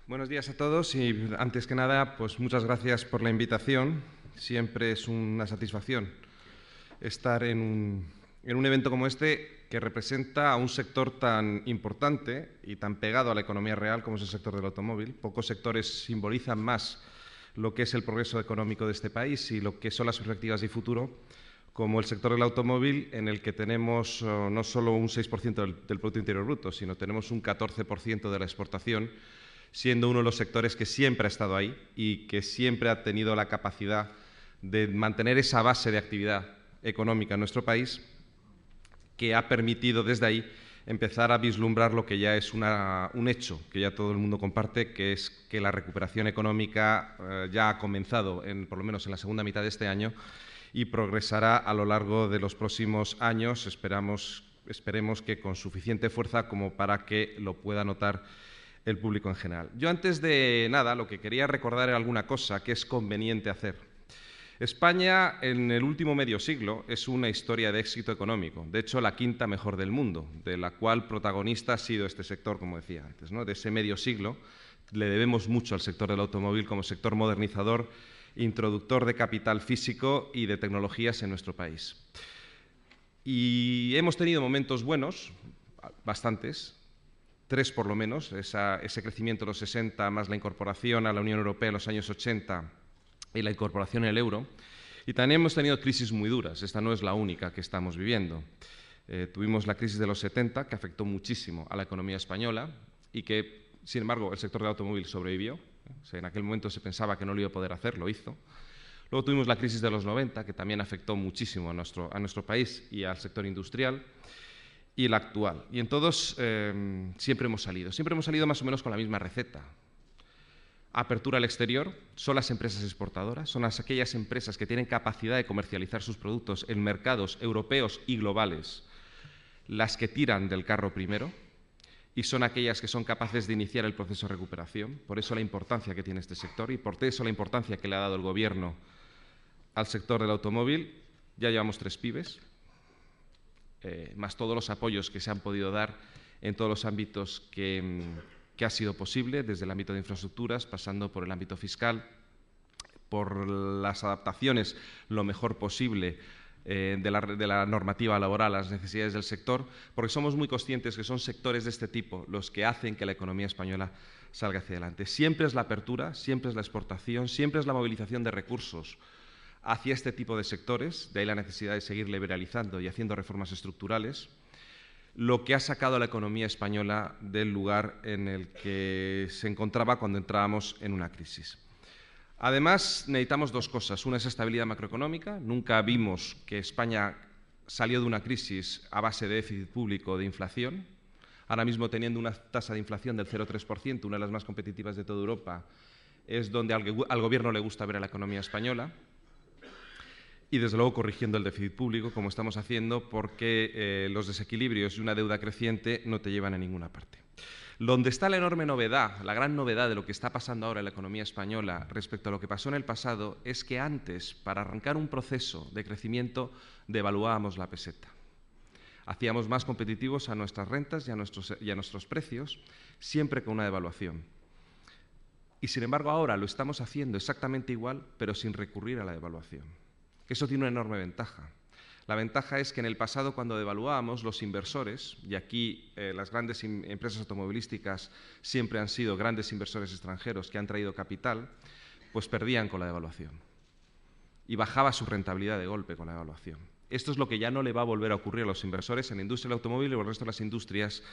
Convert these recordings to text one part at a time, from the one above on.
Buenos días a todos y antes que nada, pues muchas gracias por la invitación. Siempre es una satisfacción estar en un evento como este que representa a un sector tan importante y tan pegado a la economía real como es el sector del automóvil. Pocos sectores simbolizan más lo que es el progreso económico de este país y lo que son las perspectivas de futuro, como el sector del automóvil, en el que tenemos no solo un 6% del Producto Interior Bruto, sino tenemos un 14% de la exportación, siendo uno de los sectores que siempre ha estado ahí y que siempre ha tenido la capacidad de mantener esa base de actividad económica en nuestro país, que ha permitido desde ahí empezar a vislumbrar lo que ya es un hecho, que ya todo el mundo comparte, que es que la recuperación económica ya ha comenzado, por lo menos en la segunda mitad de este año, y progresará a lo largo de los próximos años. Esperemos que con suficiente fuerza como para que lo pueda notar el público en general. Yo antes de nada lo que quería recordar era alguna cosa que es conveniente hacer. España en el último medio siglo es una historia de éxito económico, de hecho la quinta mejor del mundo, de la cual protagonista ha sido este sector, como decía antes, ¿no? De ese medio siglo le debemos mucho al sector del automóvil como sector modernizador, introductor de capital físico y de tecnologías en nuestro país. Y hemos tenido momentos buenos, bastantes, 3 por lo menos, ese crecimiento de los 60 más la incorporación a la Unión Europea en los años 80 y la incorporación al euro. Y también hemos tenido crisis muy duras, esta no es la única que estamos viviendo. Tuvimos la crisis de los 70, que afectó muchísimo a la economía española y que, sin embargo, el sector del automóvil sobrevivió. O sea, en aquel momento se pensaba que no lo iba a poder hacer, lo hizo. Luego tuvimos la crisis de los 90, que también afectó muchísimo a nuestro país y al sector industrial, y la actual. Y en todos siempre hemos salido más o menos con la misma receta. Apertura al exterior, son las empresas exportadoras, son aquellas empresas que tienen capacidad de comercializar sus productos en mercados europeos y globales, las que tiran del carro primero, y son aquellas que son capaces de iniciar el proceso de recuperación. Por eso la importancia que tiene este sector y por eso la importancia que le ha dado el Gobierno al sector del automóvil. Ya llevamos 3 PIBes, más todos los apoyos que se han podido dar en todos los ámbitos que ha sido posible, desde el ámbito de infraestructuras, pasando por el ámbito fiscal, por las adaptaciones lo mejor posible de la normativa laboral a las necesidades del sector, porque somos muy conscientes que son sectores de este tipo los que hacen que la economía española salga hacia adelante. Siempre es la apertura, siempre es la exportación, siempre es la movilización de recursos hacia este tipo de sectores, de ahí la necesidad de seguir liberalizando y haciendo reformas estructurales, lo que ha sacado a la economía española del lugar en el que se encontraba cuando entrábamos en una crisis. Además, necesitamos 2 cosas. Una es estabilidad macroeconómica. Nunca vimos que España salió de una crisis a base de déficit público o de inflación. Ahora mismo, teniendo una tasa de inflación del 0,3%, una de las más competitivas de toda Europa, es donde al Gobierno le gusta ver a la economía española. Y, desde luego, corrigiendo el déficit público, como estamos haciendo, porque los desequilibrios y una deuda creciente no te llevan a ninguna parte. Donde está la enorme novedad, la gran novedad de lo que está pasando ahora en la economía española respecto a lo que pasó en el pasado, es que antes, para arrancar un proceso de crecimiento, devaluábamos la peseta. Hacíamos más competitivos a nuestras rentas y a nuestros precios, siempre con una devaluación. Y, sin embargo, ahora lo estamos haciendo exactamente igual, pero sin recurrir a la devaluación. Eso tiene una enorme ventaja. La ventaja es que en el pasado, cuando devaluábamos, los inversores, y aquí las grandes empresas automovilísticas siempre han sido grandes inversores extranjeros que han traído capital, pues perdían con la devaluación. Y bajaba su rentabilidad de golpe con la devaluación. Esto es lo que ya no le va a volver a ocurrir a los inversores en la industria del automóvil y el resto de las industrias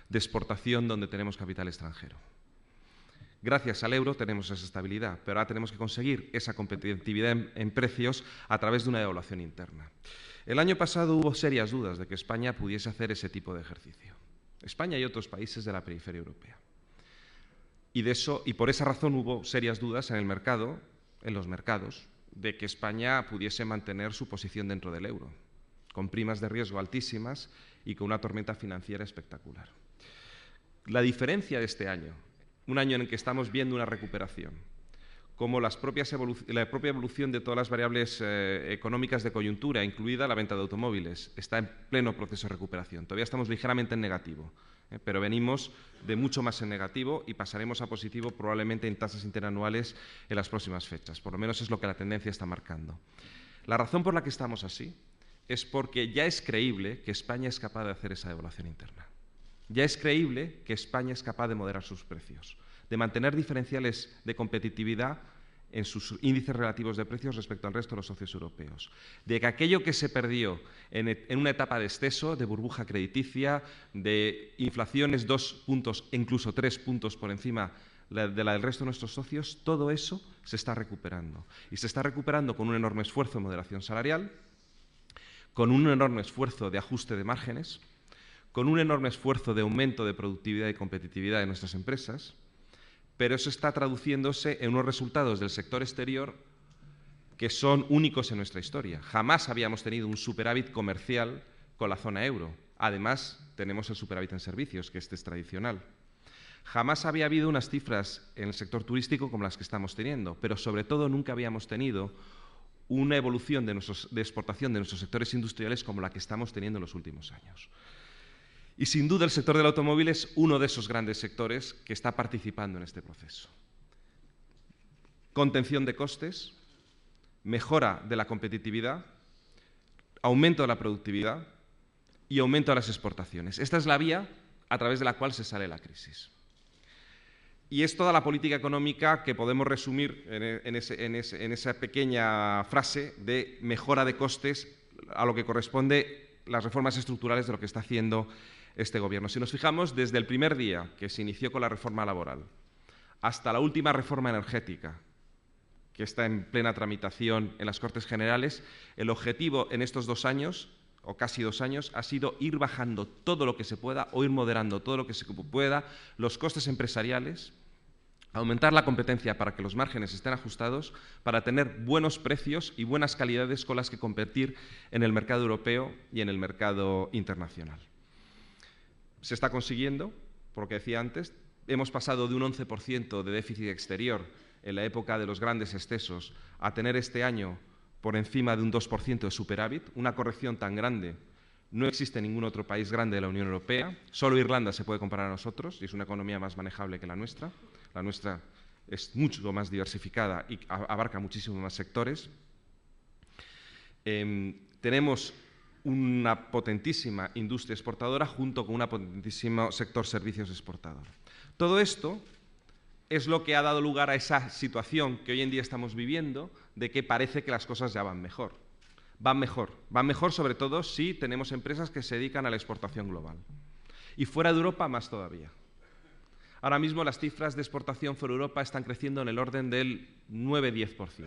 de exportación donde tenemos capital extranjero. Gracias al euro tenemos esa estabilidad, pero ahora tenemos que conseguir esa competitividad en precios a través de una devaluación interna. El año pasado hubo serias dudas de que España pudiese hacer ese tipo de ejercicio. España y otros países de la periferia europea. Y por esa razón hubo serias dudas en los mercados, de que España pudiese mantener su posición dentro del euro, con primas de riesgo altísimas y con una tormenta financiera espectacular. La diferencia de este año, un año en el que estamos viendo una recuperación, como la propia evolución de todas las variables económicas de coyuntura, incluida la venta de automóviles, está en pleno proceso de recuperación. Todavía estamos ligeramente en negativo, pero venimos de mucho más en negativo y pasaremos a positivo probablemente en tasas interanuales en las próximas fechas. Por lo menos es lo que la tendencia está marcando. La razón por la que estamos así es porque ya es creíble que España es capaz de hacer esa devaluación interna. Ya es creíble que España es capaz de moderar sus precios, de mantener diferenciales de competitividad en sus índices relativos de precios respecto al resto de los socios europeos, de que aquello que se perdió en una etapa de exceso, de burbuja crediticia, de inflaciones 2 puntos, incluso 3 puntos por encima de la del resto de nuestros socios, todo eso se está recuperando. Y se está recuperando con un enorme esfuerzo de moderación salarial, con un enorme esfuerzo de ajuste de márgenes, con un enorme esfuerzo de aumento de productividad y competitividad de nuestras empresas, pero eso está traduciéndose en unos resultados del sector exterior que son únicos en nuestra historia. Jamás habíamos tenido un superávit comercial con la zona euro. Además, tenemos el superávit en servicios, que este es tradicional. Jamás había habido unas cifras en el sector turístico como las que estamos teniendo, pero sobre todo nunca habíamos tenido una evolución de exportación de nuestros sectores industriales como la que estamos teniendo en los últimos años. Y sin duda el sector del automóvil es uno de esos grandes sectores que está participando en este proceso. Contención de costes, mejora de la competitividad, aumento de la productividad y aumento de las exportaciones. Esta es la vía a través de la cual se sale la crisis. Y es toda la política económica que podemos resumir en esa pequeña frase de mejora de costes a lo que corresponde las reformas estructurales de lo que está haciendo este Gobierno. Si nos fijamos, desde el primer día que se inició con la reforma laboral hasta la última reforma energética, que está en plena tramitación en las Cortes Generales, el objetivo en estos 2 años, o casi 2 años, ha sido ir bajando todo lo que se pueda o ir moderando todo lo que se pueda los costes empresariales, aumentar la competencia para que los márgenes estén ajustados, para tener buenos precios y buenas calidades con las que competir en el mercado europeo y en el mercado internacional. Se está consiguiendo, por lo que decía antes, hemos pasado de un 11% de déficit exterior en la época de los grandes excesos a tener este año por encima de un 2% de superávit. Una corrección tan grande no existe en ningún otro país grande de la Unión Europea. Solo Irlanda se puede comparar a nosotros y es una economía más manejable que la nuestra. La nuestra es mucho más diversificada y abarca muchísimos más sectores. Tenemos una potentísima industria exportadora junto con un potentísimo sector servicios exportador. Todo esto es lo que ha dado lugar a esa situación que hoy en día estamos viviendo de que parece que las cosas ya van mejor. Van mejor sobre todo si tenemos empresas que se dedican a la exportación global. Y fuera de Europa más todavía. Ahora mismo las cifras de exportación fuera de Europa están creciendo en el orden del 9-10%.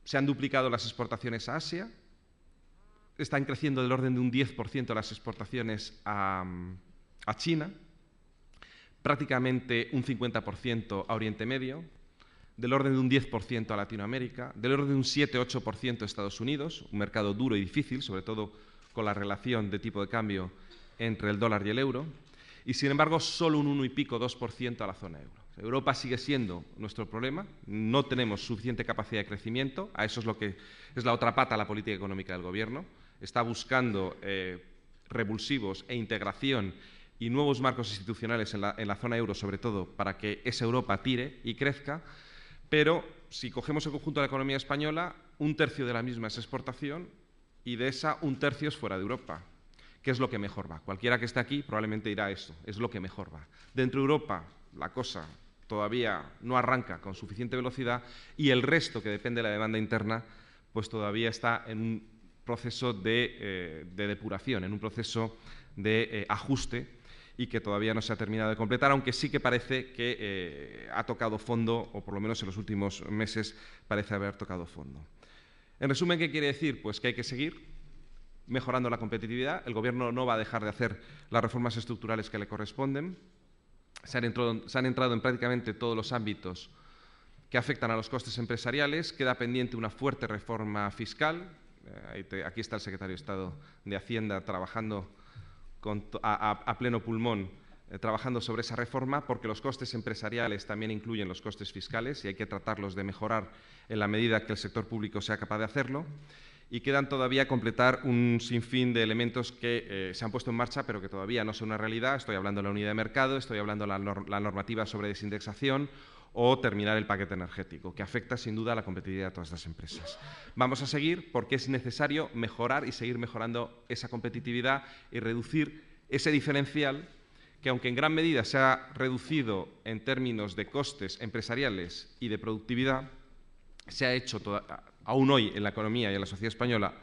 Se han duplicado las exportaciones a Asia, están creciendo del orden de un 10% las exportaciones a China, prácticamente un 50% a Oriente Medio, del orden de un 10% a Latinoamérica, del orden de un 7-8% a Estados Unidos, un mercado duro y difícil, sobre todo con la relación de tipo de cambio entre el dólar y el euro, y sin embargo solo un 1 y pico, 2% a la zona euro. Europa sigue siendo nuestro problema, no tenemos suficiente capacidad de crecimiento, a eso es lo que es la otra pata de la política económica del Gobierno, está buscando revulsivos e integración y nuevos marcos institucionales en la zona euro, sobre todo, para que esa Europa tire y crezca, pero si cogemos el conjunto de la economía española, 1/3 de la misma es exportación y de esa 1/3 es fuera de Europa. ¿Qué es lo que mejor va? Cualquiera que esté aquí probablemente dirá eso, es lo que mejor va. Dentro de Europa la cosa todavía no arranca con suficiente velocidad y el resto, que depende de la demanda interna, pues todavía está en un proceso de depuración, en un proceso de ajuste y que todavía no se ha terminado de completar, aunque sí que parece que ha tocado fondo, o por lo menos en los últimos meses parece haber tocado fondo. En resumen, ¿qué quiere decir? Pues que hay que seguir mejorando la competitividad. El Gobierno no va a dejar de hacer las reformas estructurales que le corresponden. Se han entrado en prácticamente todos los ámbitos que afectan a los costes empresariales. Queda pendiente una fuerte reforma fiscal. Aquí está el secretario de Estado de Hacienda trabajando a pleno pulmón, trabajando sobre esa reforma, porque los costes empresariales también incluyen los costes fiscales y hay que tratarlos de mejorar en la medida que el sector público sea capaz de hacerlo. y quedan todavía completar un sinfín de elementos que se han puesto en marcha pero que todavía no son una realidad. Estoy hablando de la unidad de mercado, estoy hablando de la normativa sobre desindexación o terminar el paquete energético, que afecta sin duda a la competitividad de todas estas empresas. Vamos a seguir porque es necesario mejorar y seguir mejorando esa competitividad y reducir ese diferencial que, aunque en gran medida se ha reducido en términos de costes empresariales y de productividad, se ha hecho aún hoy en la economía y en la sociedad española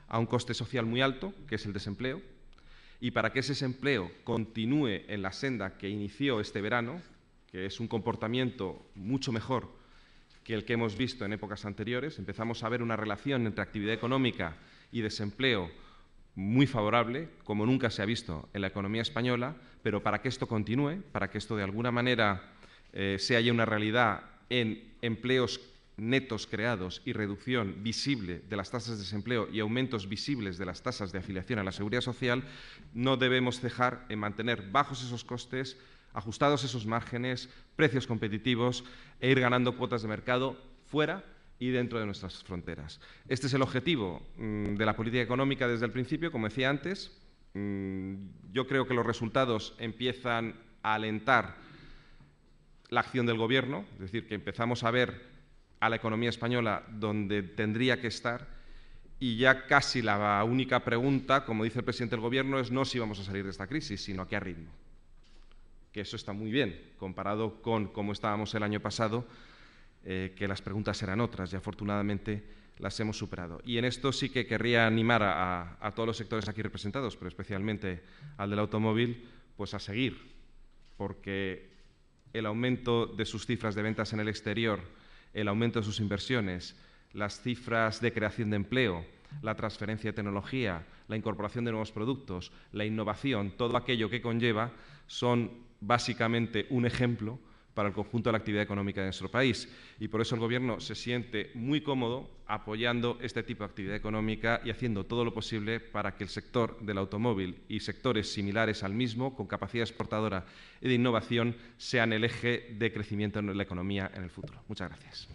a un coste social muy alto, que es el desempleo, y para que ese desempleo continúe en la senda que inició este verano, que es un comportamiento mucho mejor que el que hemos visto en épocas anteriores, empezamos a ver una relación entre actividad económica y desempleo muy favorable, como nunca se ha visto en la economía española, pero para que esto continúe, para que esto de alguna manera sea ya una realidad en empleos netos creados y reducción visible de las tasas de desempleo y aumentos visibles de las tasas de afiliación a la Seguridad Social, no debemos cejar en mantener bajos esos costes, ajustados esos márgenes, precios competitivos e ir ganando cuotas de mercado fuera y dentro de nuestras fronteras. Este es el objetivo de la política económica desde el principio, como decía antes. Yo creo que los resultados empiezan a alentar la acción del Gobierno, es decir, que empezamos a ver a la economía española donde tendría que estar, y ya casi la única pregunta, como dice el presidente del Gobierno, es no si vamos a salir de esta crisis, sino a qué ritmo. Que eso está muy bien, comparado con cómo estábamos el año pasado, que las preguntas eran otras y afortunadamente las hemos superado. Y en esto sí que querría animar a todos los sectores aquí representados, pero especialmente al del automóvil, pues a seguir, porque el aumento de sus cifras de ventas en el exterior, el aumento de sus inversiones, las cifras de creación de empleo, la transferencia de tecnología, la incorporación de nuevos productos, la innovación, todo aquello que conlleva, son básicamente un ejemplo para el conjunto de la actividad económica de nuestro país. Y por eso el Gobierno se siente muy cómodo apoyando este tipo de actividad económica y haciendo todo lo posible para que el sector del automóvil y sectores similares al mismo, con capacidad exportadora y de innovación, sean el eje de crecimiento en la economía en el futuro. Muchas gracias.